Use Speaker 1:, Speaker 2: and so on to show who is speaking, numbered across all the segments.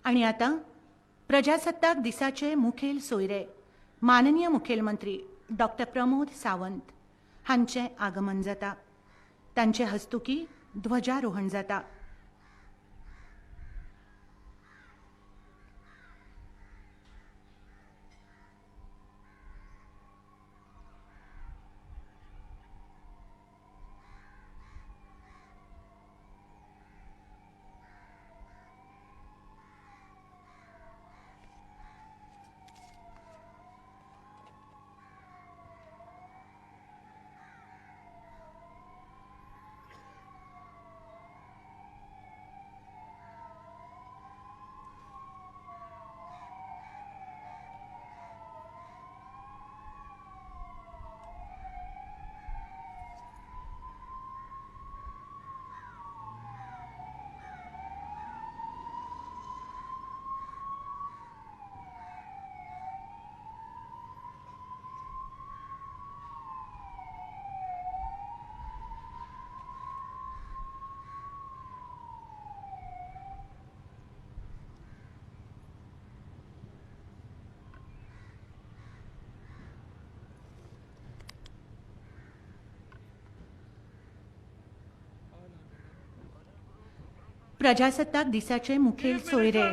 Speaker 1: आणि आता प्रजासत्ताक दिसाचे मुखेल सोयरे माननीय मुखेलमंत्री डॉक्टर प्रमोद सावंत हांचे आगमन जाता. तांचे हस्तुकी ध्वजारोहण जाता. प्रजासत्ताक दिसाचे मुखेल सोयरे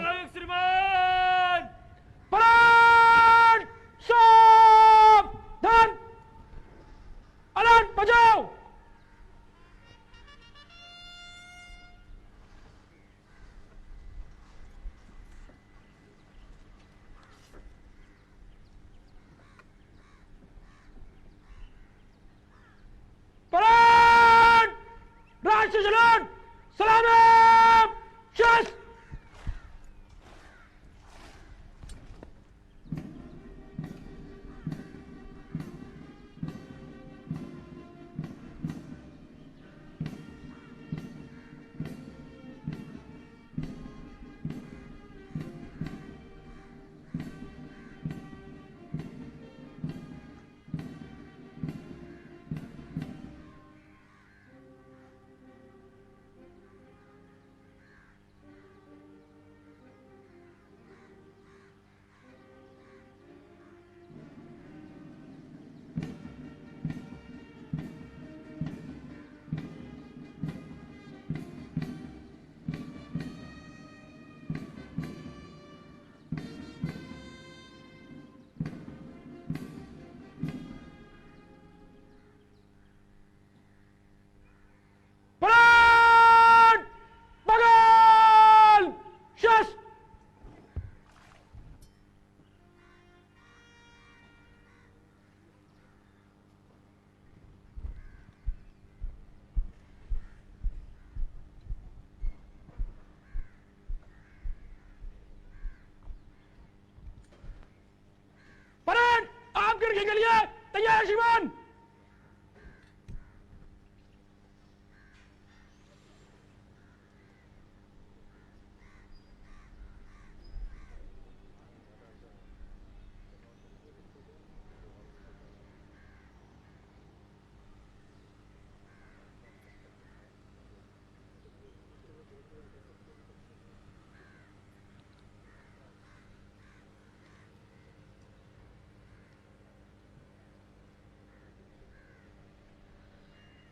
Speaker 2: के लिए तैयार श्रीमान।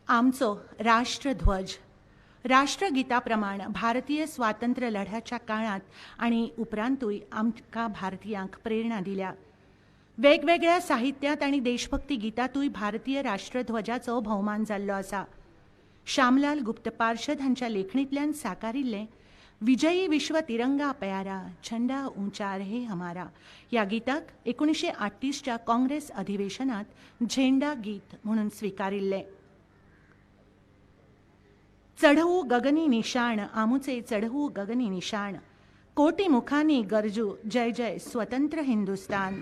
Speaker 1: आमचो राष्ट्रध्वज राष्ट्रगीताप्रमाण भारतीय स्वातंत्र्य लढ्याच्या काळात आणि उपरांतूय आमकां भारतीयांक प्रेरणा दिल्या। वेगवेगळ्या साहित्यात आणि देशभक्ती गीतातूय भारतीय राष्ट्रध्वजाचो भोवमान जाल्लो आसा। श्यामलाल गुप्त पार्षद हांच्या लेखणींतल्यान साकारिल्लें विजयी विश्व तिरंगा प्यारा झंडा ऊंचा रहे हमारा ह्या गिताक 1938च्या काँग्रेस अधिवेशनात झेंडा गीत म्हणून स्वीकारिल्लें। चढवू गगनी निशाण आमुचे चढवू गगनी निशाण कोटी मुखांनी गरजू जय जय स्वतंत्र हिंदुस्तान।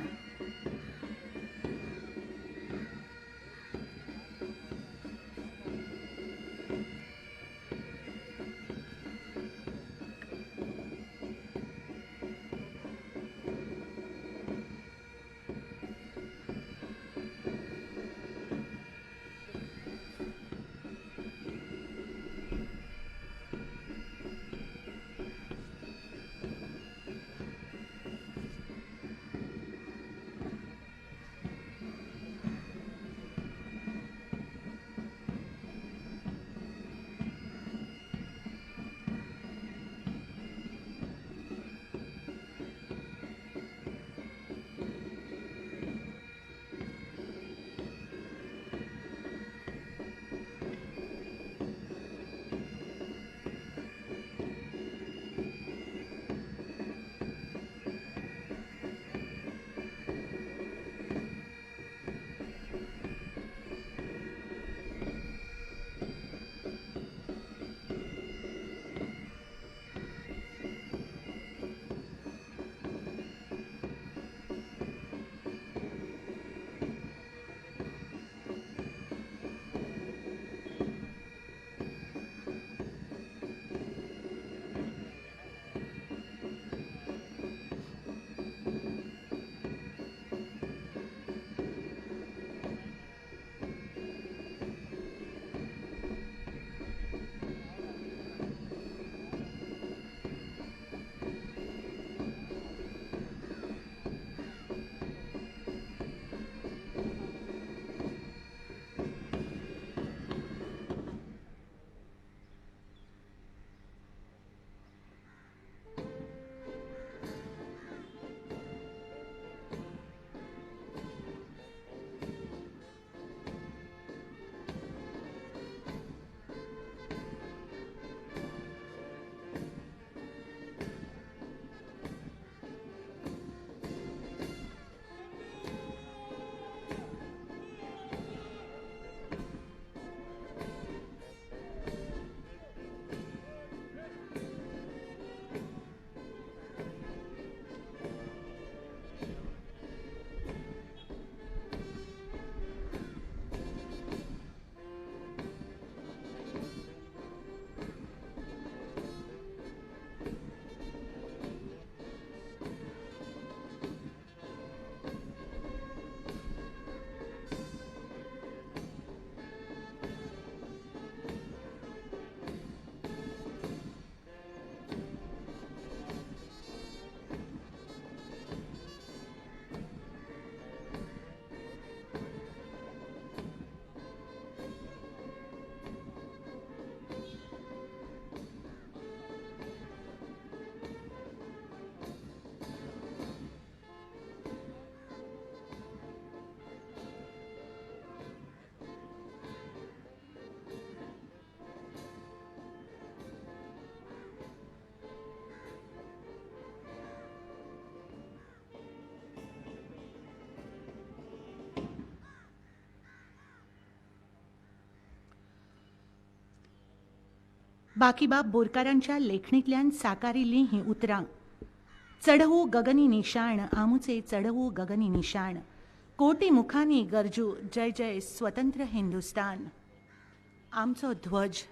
Speaker 1: बाकीबाब बोरकारांच्या लेखणीतल्यान साकारिल्लीं ही उतरां. चढवू गगनी निशाण आमुचे चढवू गगनी निशाण, कोटी मुखांनी गरजू जय जय स्वतंत्र हिंदुस्तान. आमचो ध्वज,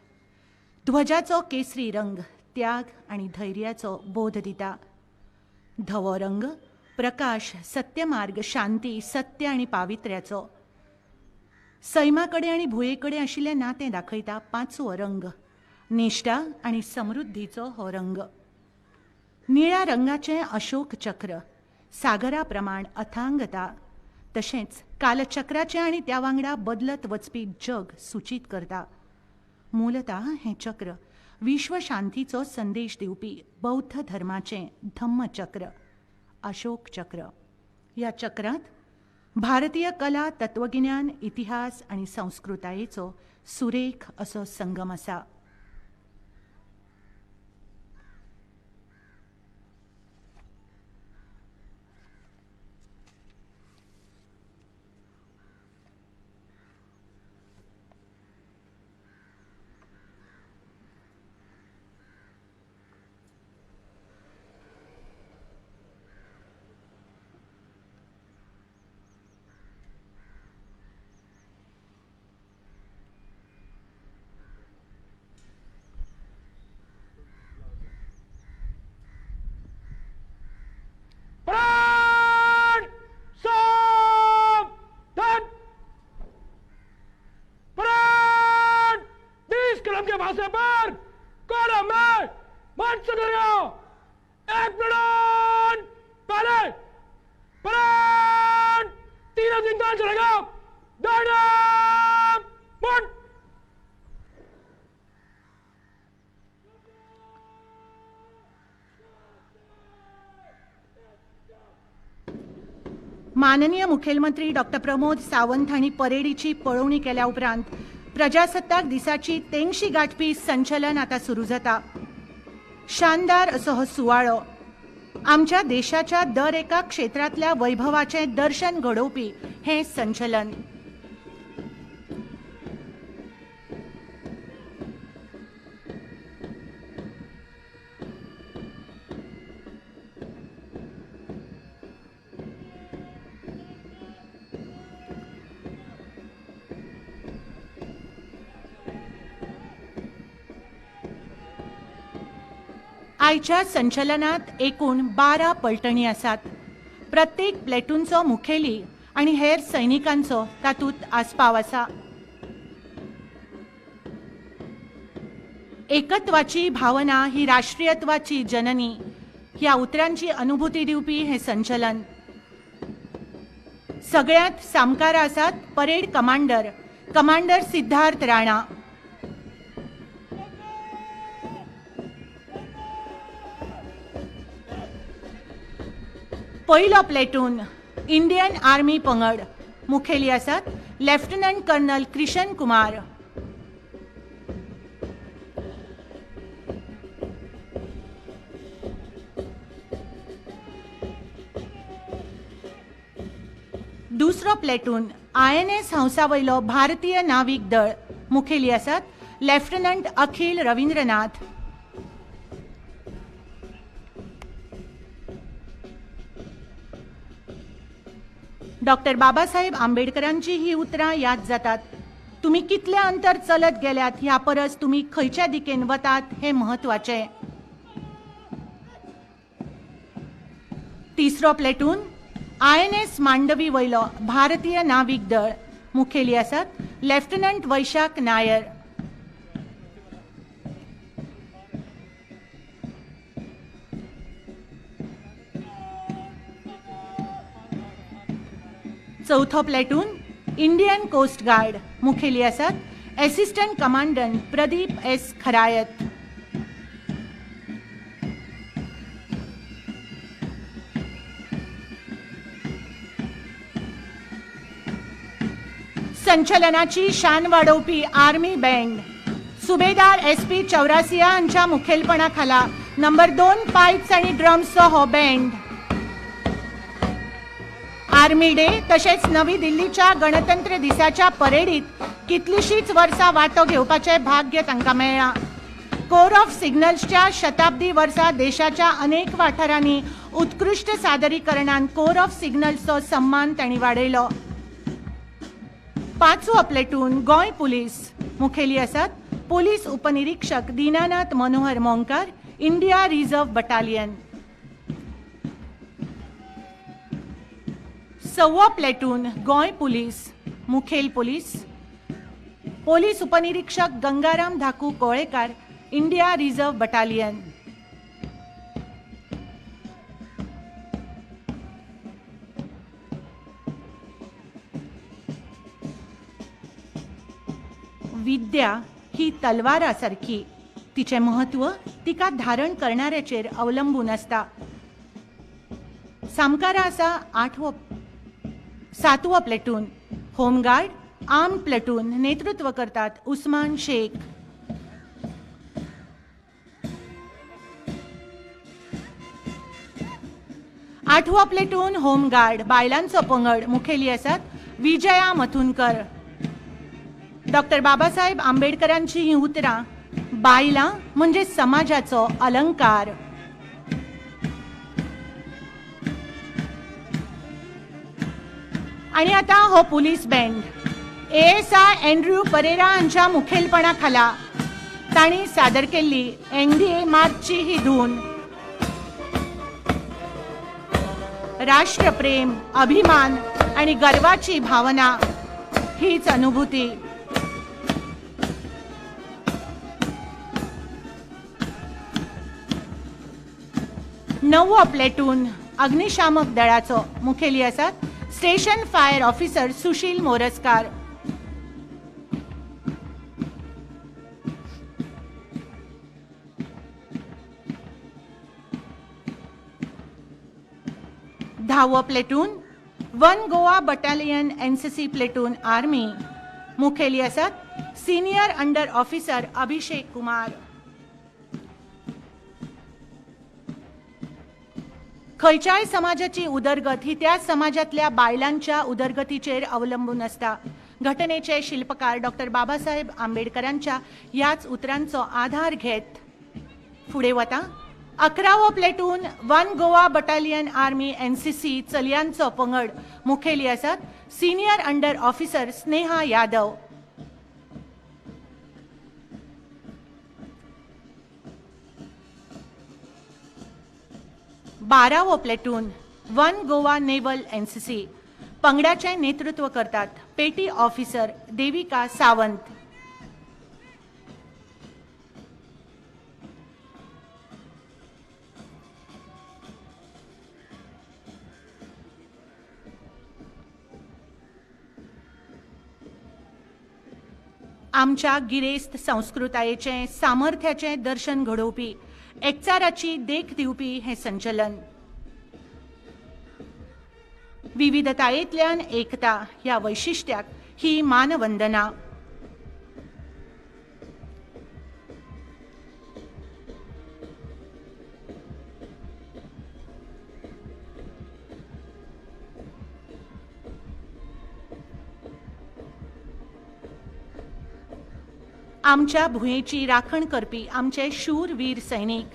Speaker 1: ध्वजाचो केसरी रंग त्याग आणि धैर्याचो बोध दिता. धवो रंग प्रकाश, सत्यमार्ग, शांती, सत्य आणि पावित्र्याचो. सैमाकडे आणि भुयेकडे आशिल्लें नातें दाखयता. पांचवो रंग निष्ठा आणि समृद्धीचो हो रंग. निळ्या रंगाचें अशोक चक्र, सागरा प्रमाण अथांगता, तशेंच कालचक्राचें आणि त्या वांगडा बदलत वचपी जग सूचित करता. मूलतः हें चक्र विश्व शांतीचो संदेश दिवपी बौद्ध धर्माचें धम्मचक्र, अशोक चक्र. ह्या चक्रांत भारतीय कला, तत्वगिन्यान, इतिहास आणि संस्कृतायेचो सुरेख असो संगम आसा.
Speaker 2: प्राण सावधान, प्राण 20 कलम के फासले पर कॉलम में मार्च करेगा. एक प्लान पहले, प्राण 3 दिन तक चलेगा. डायनाम वन.
Speaker 1: माननीय मुखेलमंत्री डॉक्टर प्रमोद सावंत हांणी परेडीची पळोवणी केल्या उपरांत प्रजासत्ताक दिसाची तेंगशी गाठपी संचलन आता सुरू जाता. शानदार असो हो सुवाळो आमच्या देशाच्या दर एका क्षेत्रातल्या वैभवाचें दर्शन घडोवपी हें संचलन. आयच्या संचलनात एकूण 12 पलटणी आसात. प्रत्येक प्लेटूनचो मुखेली आणि हेर सैनिकांचो तातूंत आस्पाव आसा. एकत्वाची भावना ही राष्ट्रीयत्वाची जननी ह्या उतरांची अनुभूती दिवपी हे संचलन. सगळ्यात सामकारा आसात परेड कमांडर सिद्धार्थ राणा. पहिलो प्लेटून इंडियन आर्मी पंगड, मुखेली आसात लेफ्टनंट कर्नल कृष्ण कुमार. दुसरो प्लेटून INS हंसावयलो भारतीय नाविक दळ, मुखेली आसात लेफ्टनंट अखिल रवींद्रनाथ. डॉक्टर बाबासाहेब आंबेडकरांची ही उतरां याद जातात. तुम्ही कितले अंतर चलत गेल्यात ह्या परस तुम्ही खंयच्या दिकेन वतात हे महत्वाचे. तिसरो प्लेटून INS मांडवी वयलो भारतीय नाविक दळ, मुखेली आसात लेफ्टनंट वैशाख नायर. चौथो प्लेटून इंडियन कोस्ट गार्ड, मुखेली आसात assistant commandant Pradeep S. Kharayat. संचलनाची शान वाडोवपी आर्मी बँड सुबेदार SP चौरासिया हांच्या मुखेलपणाखाला नंबर 2 पायप्स आणि ड्रम्सचो हो बँड. आर्मी डे तशेंच नवी दिल्लीच्या गणतंत्र दिसाच्या परेडीत कितलीशीच वर्सां वांटो घेवपाचें भाग्य तांकां मेळ्ळां. कोर ऑफ सिग्नल्सच्या शताब्दी वर्सा देशाच्या अनेक वाठारांनी उत्कृष्ट सादरीकरणान कोर ऑफ सिग्नल्सचो सन्मान तांणी वाडयलो. 5वो प्लेटून गोंय पुलीस मुखेली आसात पोलीस उपनिरीक्षक Dinanath Manohar Monkar, India reserve battalion. 6वो प्लेटून गोंय पुलीस मुखेल पुलीस पोलीस उपनिरीक्षक Gangaram Dhaku Kolekar, India reserve battalion. विद्या ही तलवारा सारखी, तिचे महत्व तिका धारण करणाऱ्याचेर अवलंबून असता. सामकारा आसा 7वो प्लेटून होमगार्ड आर्म प्लेटून नेतृत्व करतात उस्मान शेख. 8वो प्लेटून होमगार्ड बायलांचो पंगड मुखेली आसात विजया मथुनकर. डॉक्टर बाबासाहेब आंबेडकरांची ही उतरां बायलां म्हणजे समाजाचो अलंकार. आणि आता हो police band ASI Andrew Pereira हांच्या मुखेलपणा खाला तांणी सादर केल्ली NDA मार्चची ही धून. राष्ट्रप्रेम, अभिमान आणि गर्वाची भावना हीच अनुभूती. नववो प्लेटून अग्निशामक दळाचो मुखेली आसात station fire officer Sushil Morjkar. धावो platoon one Goa battalion NCC platoon army मुखेली आसात senior under officer Abhishek Kumar. खंयच्याय समाजाची उदरगत ही त्या समाजातल्या बायलांच्या उदरगतीचेर अवलंबून असता. घटनेचे शिल्पकार डॉक्टर बाबासाहेब आंबेडकरांच्या ह्याच उतरांचो आधार घेत फुडें वता. 11वो platoon one Goa battalion army NCC चलयांचो पंगड मुखेली आसात senior under officer Sneha Yadav. 12वो platoon one Goa naval NCC पंगडाचे नेतृत्व करतात पेटी ऑफिसर देविका सावंत. आमच्या गिरेस्त संस्कृतायेचे सामर्थ्याचे दर्शन घडोवपी एकचाराची देख दिवपी हे संचलन. विविधतायेंतल्यान एकता ह्या वैशिष्ट्याक ही मानवंदना. आमच्या भुंयेची राखण करपी आमचे शूर वीर सैनिक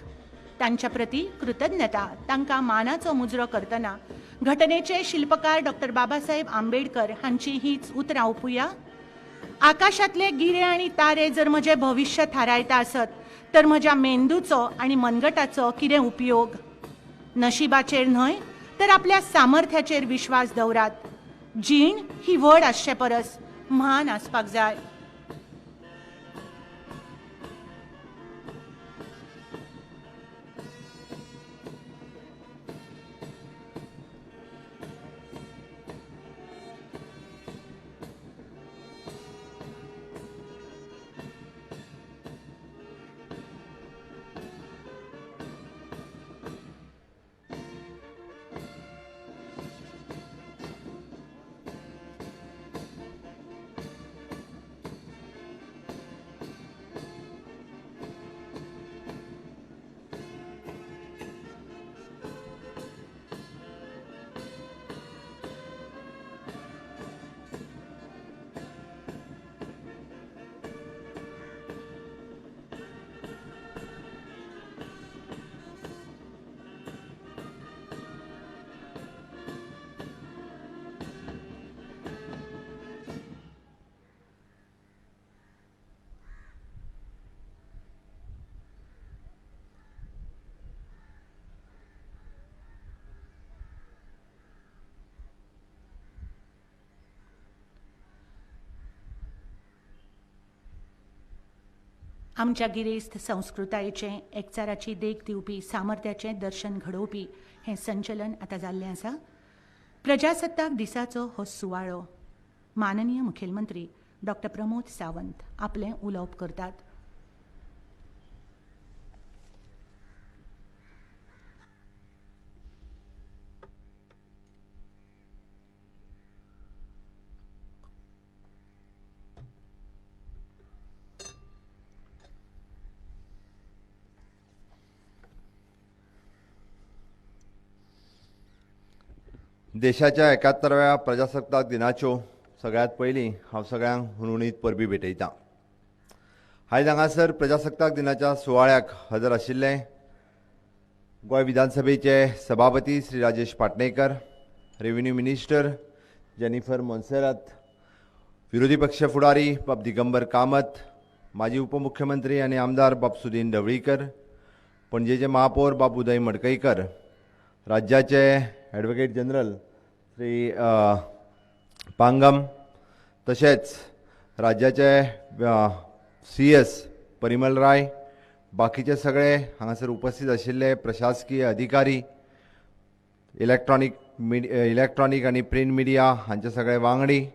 Speaker 1: तांच्या प्रती कृतज्ञता तांकां मानाचो मुजरो करतना घटनेचे शिल्पकार डॉक्टर बाबासाहेब आंबेडकर हांची हीच उतरां ओपुया. आकाशातले गिरे आणि तारे जर म्हजे भविष्य थारायता आसत तर म्हज्या मेंदूचो आणि मनगटाचो कितें उपयोग. नशिबाचेर न्हय तर आपल्या सामर्थ्याचेर विश्वास दवरात. जीण ही व्हड आसचे परस म्हान आसपाक जाय. आमच्या गिरेस्त संस्कृतायेचें एकचाराची देख दिवपी सामर्थ्याचें दर्शन घडोवपी हें संचलन आतां जाल्लें आसा. प्रजासत्ताक दिसाचो हो सुवाळो माननीय मुखेलमंत्री डॉक्टर प्रमोद सावंत आपलें उलोवप करतात.
Speaker 3: देशाच्या 71व्या प्रजासत्ताक दिनाच्यो सगळ्यात पयलीं हांव सगळ्यांक हुनहुनीत परबी भेटयतां. आयज हांगासर प्रजासत्ताक दिनाच्या सुवाळ्याक हजर आशिल्ले गोंय विधानसभेचे सभापती Shri Rajesh Patnekar, revenue minister Jennifer Monserrate, विरोधी पक्ष फुडारी बाब दिगंबर कामत, माजी उपमुख्यमंत्री आनी आमदार बाब सुदीन ढवळीकर, पणजेचे महापौर बाब उदय मडकईकर, राज्याचे ॲडव्होकेट जनरल श्री पांगम, तशेंच राज्याचे CS परिमल राय, बाकीचे सगळे हांगासर उपस्थित आशिल्ले प्रशासकीय अधिकारी, इलेक्ट्रॉनीक आनी प्रिंट मिडिया हांचे सगळे वांगडी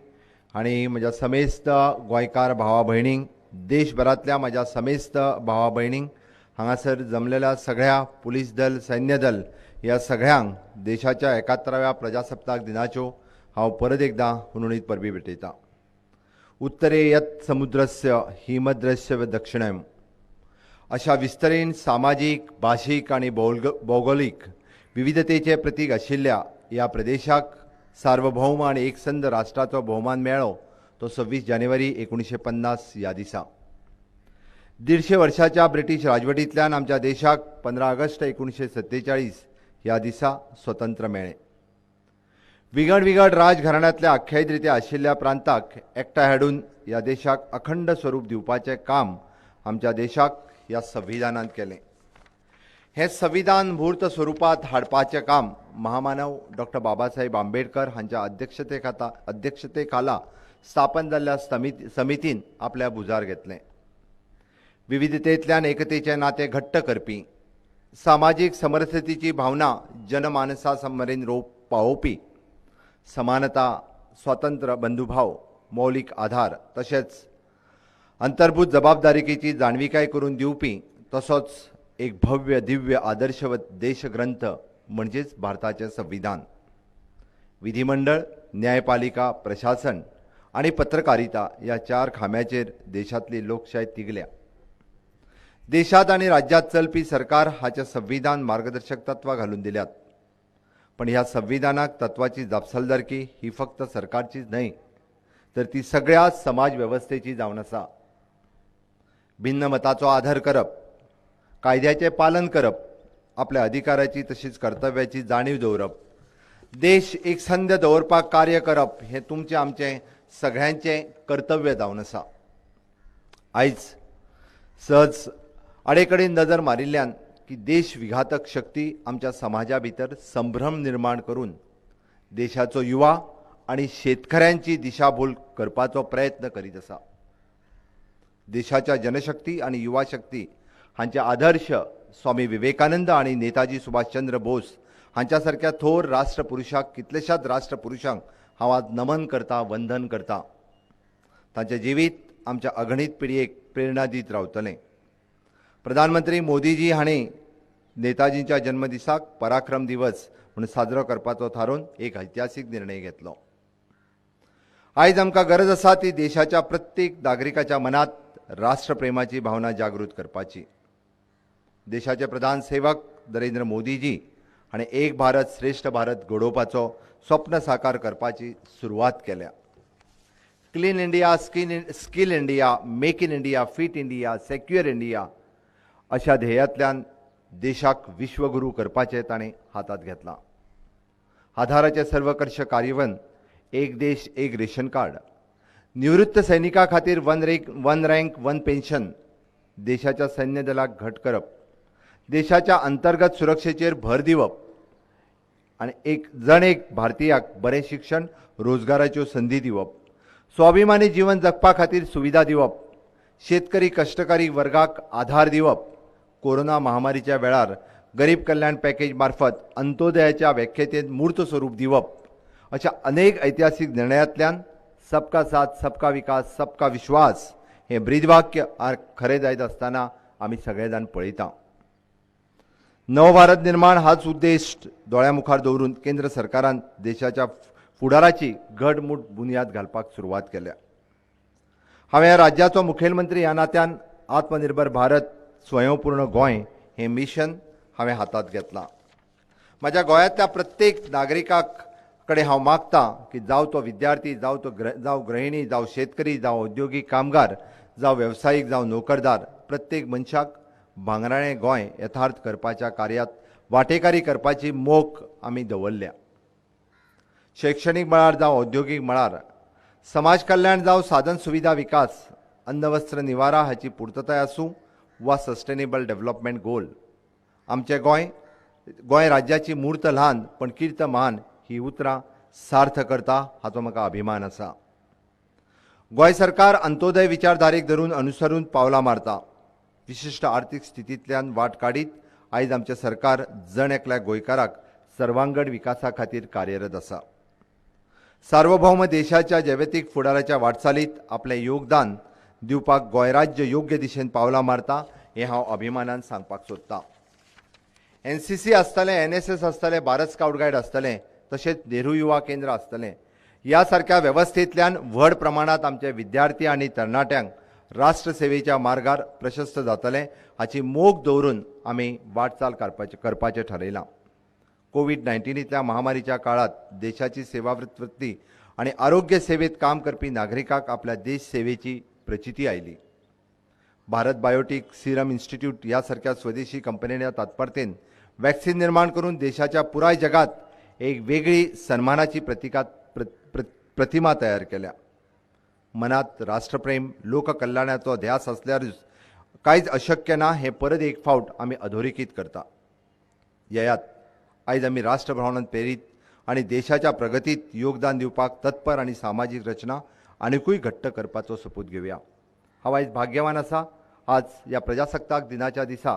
Speaker 3: आनी म्हज्या समेस्त गोंयकार भावा भयणींक, देशभरांतल्या म्हज्या समेस्त भावा भयणींक, हांगासर जमलेल्या सगळ्या पुलीस दल, सैन्य दल ह्या सगळ्यांक देशाच्या 71व्या प्रजासत्ताक दिनाच्यो हांव परत एकदां हुनहुनीत परबी भेटयतां. उत्तरे यत् समुद्रस्य हिमद्रस्य दक्षिणेम अशा विस्तरेन सामाजीक, भाशीक आनी भौगोलीक विविधतेचे प्रतीक आशिल्ल्या ह्या प्रदेशाक सार्वभौम आनी एकसंध राष्ट्राचो भोवमान मेळ्ळो तो 26 जानेवारी 1950 ह्या दिसा. 150 वर्षाच्या ब्रिटीश राजवटींतल्यान आमच्या देशाक 15 ऑगस्ट 1947 ह्या दिसा स्वतंत्र मेळ्ळें. विंगड राजघराण्यांतल्या आख्यायितरित्या आशिल्ल्या प्रांताक एकठांय हाडून ह्या देशाक अखंड स्वरूप दिवपाचें काम आमच्या देशाक ह्या संविधानान केलें. हें संविधान मूर्त स्वरुपांत हाडपाचें काम महामानव डॉक्टर बाबासाहेब आंबेडकर हांच्या अध्यक्षते खाला स्थापन जाल्ल्या समितीन आपल्या भुजार घेतलें. विविधतेंतल्यान एकतेचें नातें घट्ट करपी, सामाजीक समरसतेची भावना जनमानसा मेरेन पावोवपी, समानता, स्वातंत्र्य, बंधुभाव, मौलिक आधार तशेंच अंतर्भूत जबाबदारीकेची जाणविकाय करून दिवपी तसोच एक भव्य दिव्य आदर्शवत देशग्रंथ म्हणजेच भारताचें संविधान. विधिमंडळ, न्यायपालिका, प्रशासन आनी पत्रकारिता ह्या 4 खांब्याचेर देशांतली लोकशाय तिगल्या. देशांत आनी राज्यांत चलपी सरकार हाचे संविधान मार्गदर्शक तत्वां घालून दिल्यात. पण ह्या संविधानाक तत्वाची जापसालदारकी ही फक्त सरकारचीच न्हय तर ती सगळ्या समाज वेवस्थेची जावन आसा. भिन्न मताचो आदर करप, कायद्याचें पालन करप, आपल्या अधिकाराची तशीच कर्तव्याची जाणीव दवरप, देश एकसंध दवरपाक कार्य करप हें तुमचें आमचें सगळ्यांचें कर्तव्य जावन आसा. आयज सहज आडेकडेन नजर मारिल्ल्यान की देश विघातक शक्ती आमच्या समाजा भितर संभ्रम निर्माण करून देशाचो युवा आनी शेतकऱ्यांची दिशाभूल करपाचो प्रयत्न करीत आसा. देशाच्या जनशक्ती आनी युवा शक्ती हांचे आदर्श स्वामी विवेकानंद आनी नेताजी सुभाषचंद्र बोस हांच्या सारक्या थोर राष्ट्रपुरुषाक कितलेशाच राष्ट्रपुरुषांक हांव आज नमन करता, वंदन करता. तांचें जिवीत आमच्या अगणित पिळयेक प्रेरणा दीत रावतलें. प्रधानमंत्री मोदीजी हांणी नेताजींच्या जन्मदिसाक पराक्रम दिवस म्हणून साजरो करपाचो थारावन एक ऐतिहासीक निर्णय घेतलो. आयज आमकां गरज आसा ती देशाच्या प्रत्येक नागरिकाच्या मनात राष्ट्रप्रेमाची भावना जागृत करपाची. देशाचे प्रधान सेवक नरेंद्र मोदीजी हांणी एक भारत श्रेष्ठ भारत घडोवपाचो स्वप्न साकार करपाची सुरवात केल्या. Clean India, skill India, make in India, fit India, secure India अशा ध्येयांतल्यान देशाक विश्वगुरू करपाचें ताणें हातांत घेतलां. आधाराचे सर्वकर्श कार्यवन, एक देश एक रेशन कार्ड, निवृत्त सैनिकां खातीर वन रँक वन पेन्शन, देशाच्या सैन्य दलाक घट करप, देशाच्या अंतर्गत सुरक्षेचेर भर दिवप आनी एक भारतीयाक बरें शिक्षण, रोजगाराच्यो संधी दिवप, स्वाभिमानी जीवन जगपा खातीर सुविधा दिवप शेतकरी कष्टकरी वर्गाक आधार दिवप, कोरोना महामारीच्या वेळार गरीब कल्याण पॅकेज मार्फत अंत्योदयाच्या व्याख्येतेत मूर्त स्वरूप दिवप अशा अनेक ऐतिहासिक निर्णयांतल्यान सबका साथ सबका विकास सबका विश्वास हे ब्रीदवाक्य खरें जायत आसतना आमी सगळे जाण पळयता. नवभारत निर्माण हाच उद्देश दोळ्या मुखार दवरून केंद्र सरकारान देशाच्या फुडाराची घडमूट बुनयाद घालपाक सुरवात केल्या. हांवें राज्याचो मुखेलमंत्री ह्या नात्यान आत्मनिर्भर भारत स्वयंपूर्ण गोंय हे मिशन हांवें हातांत घेतलां. म्हज्या गोंयांतल्या प्रत्येक नागरिकाक कडेन हांव मागतां की जावं तो विद्यार्थी, जावं गृहिणी, जावं शेतकरी, जावं औद्योगीक कामगार, जावं वेवसायीक, जावं नोकरदार, प्रत्येक मनशाक भांगराळें गोंय यथार्थ करपाच्या कार्यांत वांटेकारी करपाची मोख आमी दवरल्या. शैक्षणीक मळार जावं औद्योगीक मळार, समाज कल्याण जावं साधन सुविधा विकास, अन्न वस्त्र निवारा हाची पुर्तताय आसूं वा सस्टेनेबल डेव्हलपमेंट गोल, आमचें गोंय राज्याची मूर्त ल्हान पण कीर्त महान ही उतरां सार्थ करता हाचो म्हाका अभिमान आसा. गोंय सरकार अंत्योदय विचारधारेक धरून अनुसरून पावलां मारता. विशिश्ट आर्थीक स्थितींतल्यान वाट काडीत आयज आमचें सरकार जण एकल्या गोंयकाराक सर्वांगड विकासा खातीर कार्यरत आसा. सार्वभौम देशाच्या जैविक फुडाराच्या वाटचालीत आपलें योगदान दिवपाक गोंय राज्य योग्य दिशेन पावलां मारता हें हांव अभिमानान सांगपाक सोदतां. NCC आसतलें, NSS आसतलें, भारत स्काउट गायड आसतलें, तशेंच नेहरू युवा केंद्र आसतलें, ह्या सारक्या वेवस्थेंतल्यान व्हड प्रमाणांत आमचे विद्यार्थी आनी तरणाट्यांक राष्ट्र सेवेच्या मार्गार प्रशस्त जातलें हाची मोख दवरून आमी वाटचाल करपाचें थारायलां. कोविड-19 महामारीच्या काळात देशाची सेवावृत्ती आणि आरोग्य सेवेत काम करपी नागरिकांक आपल्या देश सेवेची प्रचिती oily. Bharat biotech Serum institute ह्या सारक्या स्वदेशी कंपनीच्या तात्परतेन वॅक्सिन निर्माण करून देशाच्या पुराय जगात एक वेगळी सन्मानाची प्रतिमा तयार केल्या. मनात राष्ट्रप्रेम लोककल्याणाचो ध्यास असल्यारूच कांयच अशक्य ना हें परत एक फावट आमी अधोरेखीत करता. ययात आयज आमी राष्ट्रभावनांत प्रेरीत आनी देशाच्या प्रगतीत योगदान दिवपाक तत्पर आनी सामाजीक रचना आनिकूय घट्ट करपाचो सोपूत घेवया. हांव आयज भाग्यवान आसा. आज ह्या प्रजासत्ताक दिनाच्या दिसा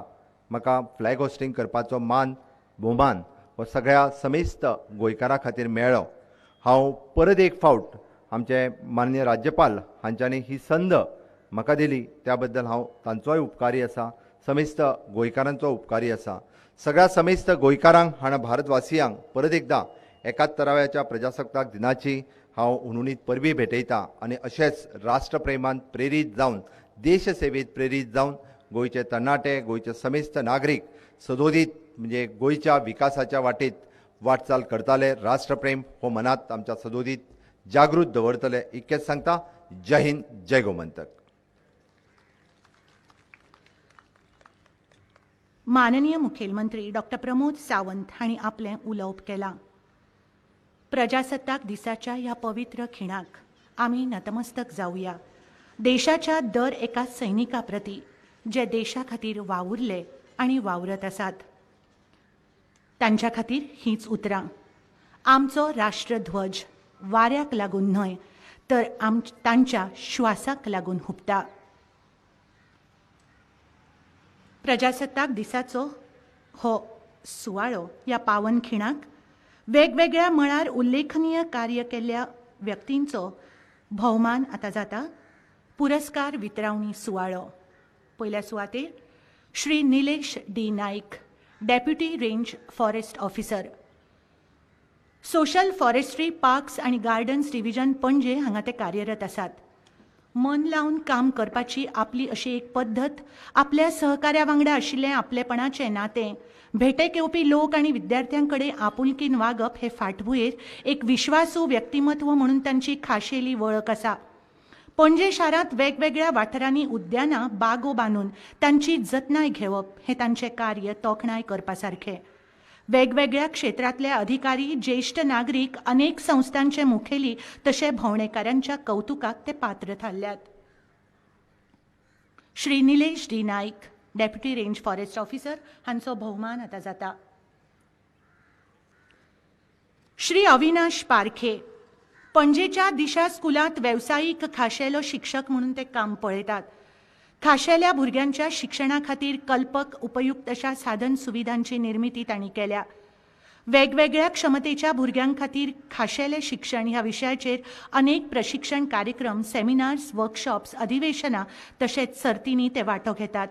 Speaker 3: म्हाका फ्लॅग होस्टिंग करपाचो भोवमान हो सगळ्या समेस्त गोंयकारां खातीर मेळ्ळो. हांव परत एक फावट आमचे माननीय राज्यपाल हांच्यांनी ही संद म्हाका दिली त्या बद्दल हांव तांचोय उपकारी आसा, समेस्त गोंयकारांचो उपकारी आसा. सगळ्या समेस्त गोंयकारांक आनी भारतवासियांक परत एकदां 71व्या प्रजासत्ताक दिनाची हांव उनुनीत परबी भेटयतां आनी अशेंच राष्ट्रप्रेमांत प्रेरीत जावन देश सेवेत प्रेरीत जावन गोंयचे तरणाटे, गोंयचे समेस्त नागरीक सदोदीत म्हणजे गोंयच्या विकासाच्या वाटेत वाटचाल करताले. राष्ट्रप्रेम हो मनात आमच्या सदोदीत जागृत दवरतले इतकेंच सांगता. जय हिंद, जय गोमंतक.
Speaker 1: माननीय मुखेलमंत्री डॉक्टर प्रमोद सावंत हांणी आपलें उलोवप केलां. प्रजासत्ताक दिसाच्या ह्या पवित्र खिणाक आमी नतमस्तक जावया देशाच्या दर एका सैनिका प्रती जे देशा खातीर वावुरले आनी वावरत आसात. तांच्या खातीर हीच उतरां. आमचो राष्ट्रध्वज वाऱ्याक लागून न्हय तर तांच्या श्वासाक लागून हुबता. प्रजासत्ताक दिसाचो हो सुवाळो ह्या पावन खिणाक वेगवेगळ्या मळार उल्लेखनीय कार्य केल्ल्या व्यक्तींचो भोवमान आतां जाता. पुरस्कार वितरावणी सुवाळो. पयल्या सुवातेर Shri Nilesh D Naik, deputy range forest officer, social forestry parks आनी गार्डन्स डिव्हिजन पणजे हांगा ते कार्यरत आसात. मन लावन काम करपाची आपली अशी एक पद्दत, आपल्या सहकार्या वांगडा आशिल्लें आपलेपणाचें नातें, भेटेक येवपी लोक आनी विद्यार्थ्यां कडेन आपुलकीन वागप हे फाटभुंयेर एक विश्वासू व्यक्तिमत्व म्हणून तांची खाशेली वळख आसा. पणजे शारांत वेगवेगळ्या वाठारांनी उद्यानां बागो बांदून तांची जतनाय घेवप हें तांचें कार्य तोखणाय करपा सारखें. वेगवेगळ्या क्षेत्रांतले अधिकारी, ज्येश्ठ नागरीक, अनेक संस्थांचे मुखेली तशे भोंवडेकारांच्या कौतुकाक ते पात्र थारल्यात. Shri Nilesh D Naik, deputy range forest officer हांचो भोवमान आतां जाता. श्री अविनाश पारखे, पणजेच्या दिशा स्कुलांत वेवसायीक खाशेलो शिक्षक म्हणून ते काम पळयतात. खाशेल्या भुरग्यांच्या शिक्षणा खातीर कल्पक उपयुक्त अशा साधन सुविधांची निर्मिती तांणी केल्या. वेगवेगळ्या क्षमतेच्या भुरग्यां खातीर खाशेले शिक्षण ह्या विशयाचेर अनेक प्रशिक्षण कार्यक्रम, सेमिनार्स, वर्कशॉप्स, अधिवेशनां तशेंच सर्तींनी ते वांटो घेतात.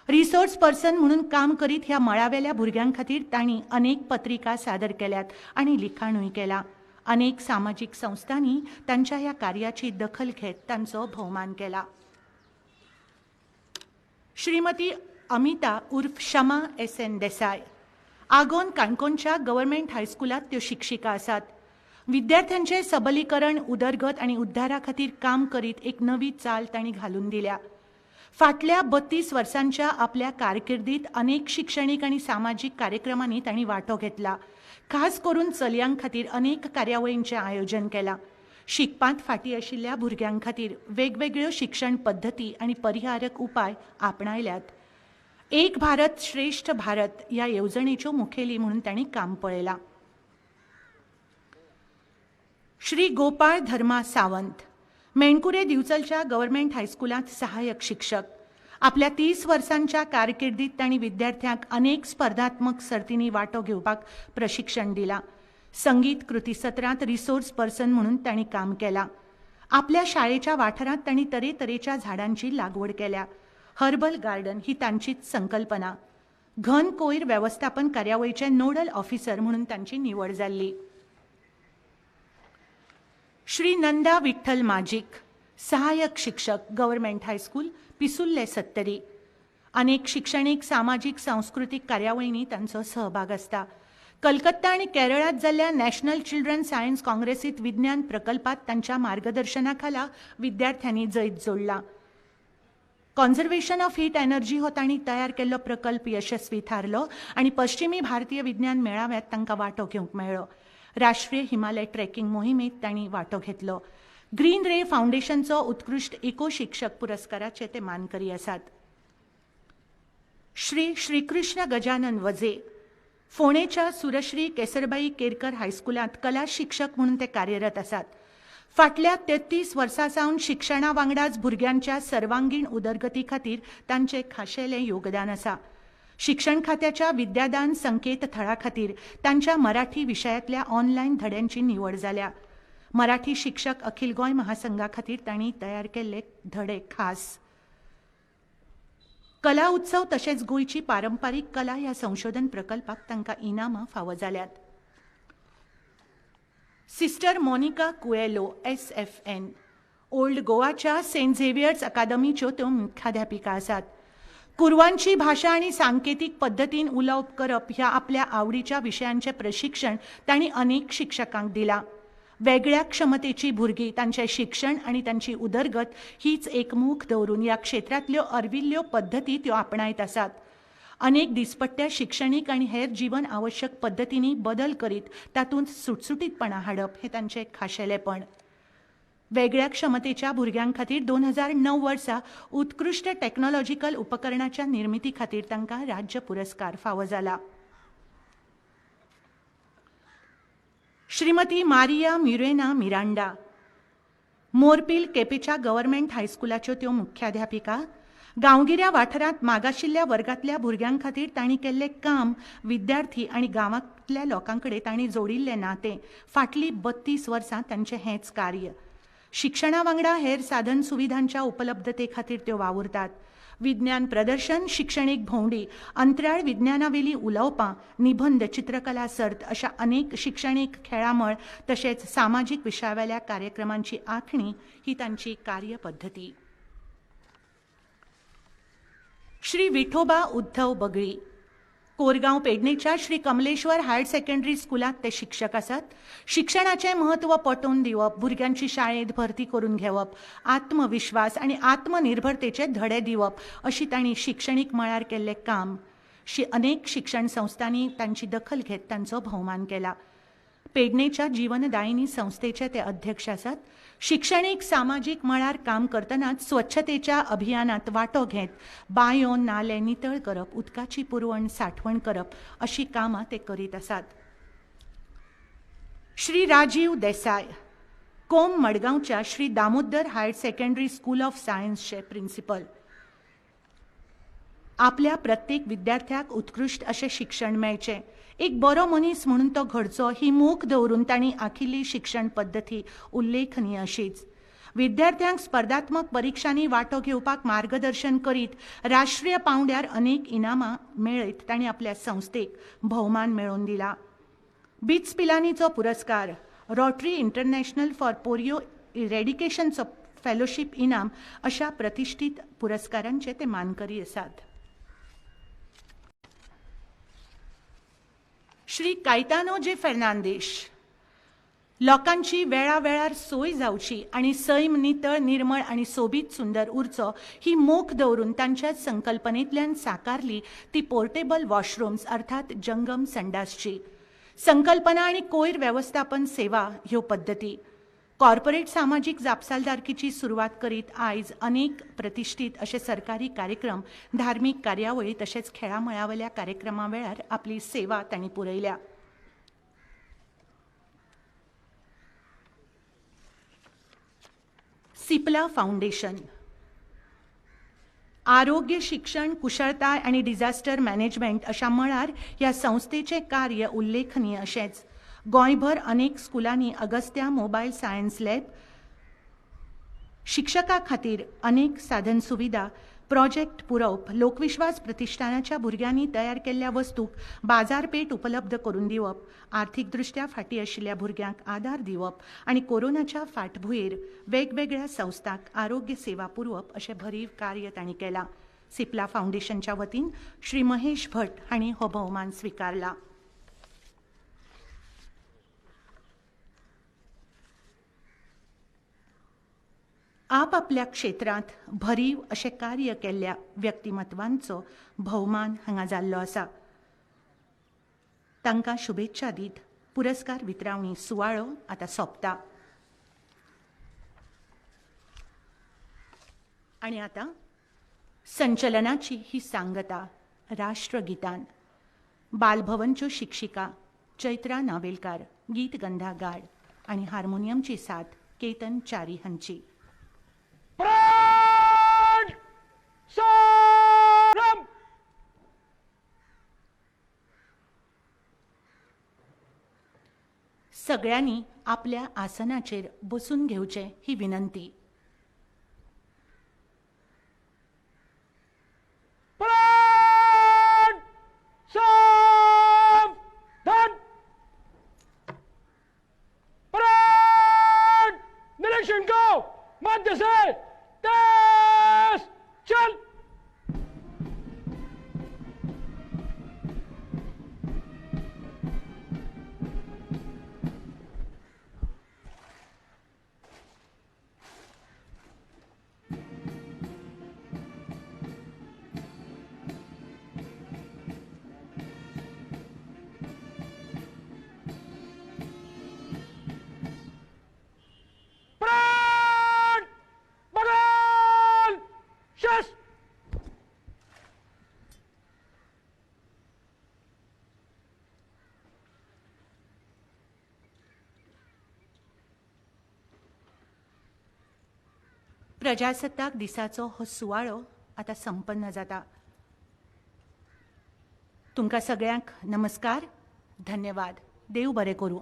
Speaker 1: रिसोर्स पर्सन म्हणून काम करीत ह्या मळावेल्या भुरग्यां खातीर तांणी अनेक पत्रिका सादर केल्यात आनी लिखाणूय केलां. अनेक सामाजीक संस्थांनी तांच्या ह्या कार्याची दखल घेत तांचो भोवमान केला. श्रीमती अमिता उर्फ शमा एस.एन. देसाय आगोन काणकोणच्या गव्हर्मेंट हायस्कुलात त्यो शिक्षिका आसात. विद्यार्थ्यांचे सबलीकरण, उदरगत आनी उद्धारा खातीर काम करीत एक नवी चाल तांणी घालून दिल्या. फाटल्या 32 वर्सांच्या आपल्या कारकिर्दीत अनेक शिक्षणीक आनी सामाजीक कार्यक्रमांनी तांणी वांटो घेतला. खास करून चलयांक खातीर अनेक कार्यावळींचें आयोजन केलां. शिकपांत फाटीं आशिल्ल्या भुरग्यां खातीर वेगवेगळ्यो शिक्षण पद्दती आनी परिहारक उपाय आपणायल्यात. एक भारत श्रेष्ठ भारत ह्या येवजणेच्यो मुखेली म्हणून तांणी काम पळयलां. श्री गोपाळ धर्मा सावंत मेणकुरे दिवचलच्या गव्हर्मेंट हायस्कुलांत सहाय्यक शिक्षक. आपल्या 30 वर्सांच्या कारकिर्दीत तांणी विद्यार्थ्यांक अनेक स्पर्धात्मक सर्तींनी वांटो घेवपाक प्रशिक्षण दिलां. संगीत कृती सत्रांत रिसोर्स पर्सन म्हणून तांणी काम केलां. आपल्या शाळेच्या वाठारांत तांणी तरेतरेच्या झाडांची लागवड केल्या. हर्बल गार्डन ही तांचीच संकल्पना. घन कोयर वेवस्थापन कार्यावळीचे नोडल ऑफिसर म्हणून तांची निवड जाल्ली. श्री नंदा विठ्ठल माजीक सहाय्यक शिक्षक, गव्हर्मेंट हायस्कूल, पिसुल्ले सत्तरी. अनेक शिक्षणीक, सामाजीक, सांस्कृतीक कार्यावळींनी तांचो सहभाग आसता. कलकत्ता आनी केरळांत जाल्ल्या नॅशनल चिल्ड्रन सायन्स काँग्रेसींत विज्ञान प्रकल्पात तांच्या मार्गदर्शनाखाला विद्यार्थ्यांनी जैत जोडला. कॉन्झर्वेशन ऑफ हीट एनर्जी हो तांणी तयार केल्लो प्रकल्प यशस्वी थारलो आनी पश्चिमी भारतीय विज्ञान मेळाव्यात तांकां वांटो घेवंक मेळ्ळो. राष्ट्रीय हिमालय ट्रेकिंग मोहिमेत तांणी वांटो घेतलो. ग्रीन रे फाउंडेशनचो उत्कृश्ट इको शिक्षक पुरस्काराचे ते मानकरी आसात. श्री श्रीकृष्ण गजानन वजे फोणेच्या सुरश्री केसरबाई केरकर हायस्कुलांत कला शिक्षक म्हणून ते कार्यरत आसात. फाटल्या 33 वर्सां सावन शिक्षणा वांगडाच भुरग्यांच्या सर्वांगीण उदरगती खातीर तांचें खाशेलें योगदान आसा. शिक्षण खात्याच्या विद्यादान संकेतथळा खातीर तांच्या मराठी विशयांतल्या ऑनलायन धड्यांची निवड जाल्या. मराठी शिक्षक अखिल गोंय महासंघा खातीर तांणी तयार केल्ले धडे खास. कला उत्सव तशेंच गोंयची पारंपारीक कला ह्या संशोधन प्रकल्पाक तांकां इनामां फावो जाल्यात. Sister Monica Coelho SFN old गोवाच्या सेंट झेवियर्स अकादमीच्यो त्यो मुख्याध्यापिका आसात. कुरवांची भाषा आणि सांकेतिक पद्धतीन उलोवप करप ह्या आपल्या आवडीच्या विशयांचे प्रशिक्षण तांणी अनेक शिक्षकांक दिलां. वेगळ्या क्षमतेची भुरगीं तांचें शिक्षण आनी तांची उदरगत हीच एकमूख दवरून ह्या क्षेत्रांतल्यो अर्विल्ल्यो पद्धती त्यो आपणायत आसात. अनेक दिसपट्ट्या शिक्षणीक आनी हेर जीवन आवश्यक पद्धतींनी बदल करीत तातूंत सुटसुटीतपणा हाडप हें तांचें खाशेलेपण. वेगळ्या क्षमतेच्या भुरग्यां खातीर 2009 वर्सा उत्कृश्ट टॅक्नॉलॉजिकल उपकरणाच्या निर्मिती खातीर तांकां राज्य पुरस्कार फावो जाला. Shrimati Maria Mirena Miranda Morpil केपेच्या गव्हर्मेंट हायस्कुलाच्यो त्यो मुख्याध्यापिका. गांवगिऱ्या वाठारांत मागाशिल्ल्या वर्गांतल्या भुरग्यां खातीर तांणी केल्लें काम, विद्यार्थी आनी गांवांतल्या लोकां कडेन तांणी जोडिल्लें नातें, फाटलीं 32 वर्सां तांचें हेंच कार्य. शिक्षणा वांगडा हेर साधन सुविधांच्या उपलब्धते खातीर त्यो वावुरतात. विज्ञान प्रदर्शन, शिक्षणीक भोंवडी, अंतराळ विज्ञानावेली उलोवपां, निबंध, चित्रकला सर्त अशा अनेक शिक्षणीक खेळामळ तशेंच सामाजीक विशयावेल्या कार्यक्रमांची आंखणी ही तांची कार्यपद्धती. श्री विठोबा उद्धव बगळी कोरगांव पेडणेच्या श्री कमलेश्वर हायर सेकंडरी स्कुलांत ते शिक्षक आसात. शिक्षणाचें म्हत्व पटोवन दिवप, भुरग्यांची शाळेंत भरती करून घेवप, आत्मविश्वास आनी आत्मनिर्भरतेचे धडे दिवप अशी तांणी शिक्षणीक मळार केल्लें काम. अनेक शिक्षण संस्थांनी तांची दखल घेत तांचो भोवमान केला. पेडणेच्या जीवनदायिनी संस्थेचे ते अध्यक्ष आसात. शिक्षणीक सामाजीक मळार काम करतनाच स्वच्छतेच्या अभियानात वांटो घेत बांयो, नाले नितळ करप, उदकाची पुरवण साठवण करप अशी कामां ते करीत आसात. श्री राजीव देसाय कोम मडगांवच्या Shri Damodar higher secondary school of सायन्सचे प्रिन्सिपल. आपल्या प्रत्येक विद्यार्थ्याक उत्कृष्ट अशें शिक्षण मेळचें, एक बरो मनीस म्हणून तो घडचो ही मोख दवरून तांणी आखिल्ली शिक्षण पद्दती उल्लेखनीय अशीच. विद्यार्थ्यांक स्पर्धात्मक परीक्षांनी वांटो घेवपाक मार्गदर्शन करीत राष्ट्रीय पांवड्यार अनेक इनामां मेळयत तांणी आपल्या संस्थेक भोवमान मेळोवन दिला. बिट्स पिलानीचो पुरस्कार, रोटरी इंटरनॅशनल फॉर पोलियो इरेडिकेशनचो फेलोशीप इनाम अशा प्रतिष्ठीत पुरस्कारांचे ते मानकरी आसात. श्री कायतानो जे फेर्नांदेश, लोकांची वेळावेळार सोय जावची आनी सैम नितळ निर्मळ आनी सोबीत सुंदर उरचो ही मोख दवरून तांच्याच संकल्पनेंतल्यान साकारली ती पोर्टेबल वॉशरूम्स अर्थात जंगम संडासची संकल्पना आनी कोयर वेवस्थापन सेवा ह्यो पद्दती. कॉर्पोरेट सामाजीक जापसालदारकीची सुरवात करीत आयज अनेक प्रतिष्ठीत अशे सरकारी कार्यक्रम, धार्मीक कार्यावळी तशेंच खेळामळावेल्या कार्यक्रमां वेळार आपली सेवा तांणी पुरयल्या. सिप्ला फाउंडेशन आरोग्य, शिक्षण, कुशळताय आनी डिझास्टर मॅनेजमेंट अशा मळार ह्या संस्थेचें कार्य उल्लेखनीय अशेंच. गोंयभर अनेक स्कुलांनी अगस्त्या मोबायल सायन्स लॅब, शिक्षकां खातीर अनेक साधन सुविधा, प्रोजेक्ट पुरवप, लोकविश्वास प्रतिष्ठानाच्या भुरग्यांनी तयार केल्ल्या वस्तूक बाजारपेठ उपलब्ध करून दिवप, आर्थीकदृष्ट्या फाटीं आशिल्ल्या भुरग्यांक आदार दिवप आनी कोरोनाच्या फाटभुंयेर वेगवेगळ्या संस्थांक आरोग्य सेवा पुरवप अशें भरीव कार्य तांणी केलां. सिप्ला फाउंडेशनच्या वतीन श्री महेश भट हांणी हो भोवमान स्विकारला. आपापल्या क्षेत्रांत भरीव अशें कार्य केल्ल्या व्यक्तिमत्वांचो भोवमान हांगा जाल्लो आसा. तांकां शुभेच्छा दीत पुरस्कार वितरावणी सुवाळो आतां सोंपता. आनी आतां संचलनाची ही सांगता राष्ट्रगितान. बालभवनच्यो शिक्षिका चैत्रा नावेलकार, गीत गंधा गाड आनी हार्मोनियमची साथ केतन च्यारी हांची.
Speaker 2: प्राण संग्राम.
Speaker 1: सगळ्यांनी आपल्या आसनाचेर बसून घेवचे ही विनंती.
Speaker 2: प्राण सावधान. प्राण निरीक्षण को मध्य से तेज चल. प्राण बगल शस.
Speaker 1: प्रजासत्ताक दिसाचो हो सुवाळो आतां संपन्न जाता. तुमकां सगळ्यांक नमस्कार, धन्यवाद. देव बरें करूं.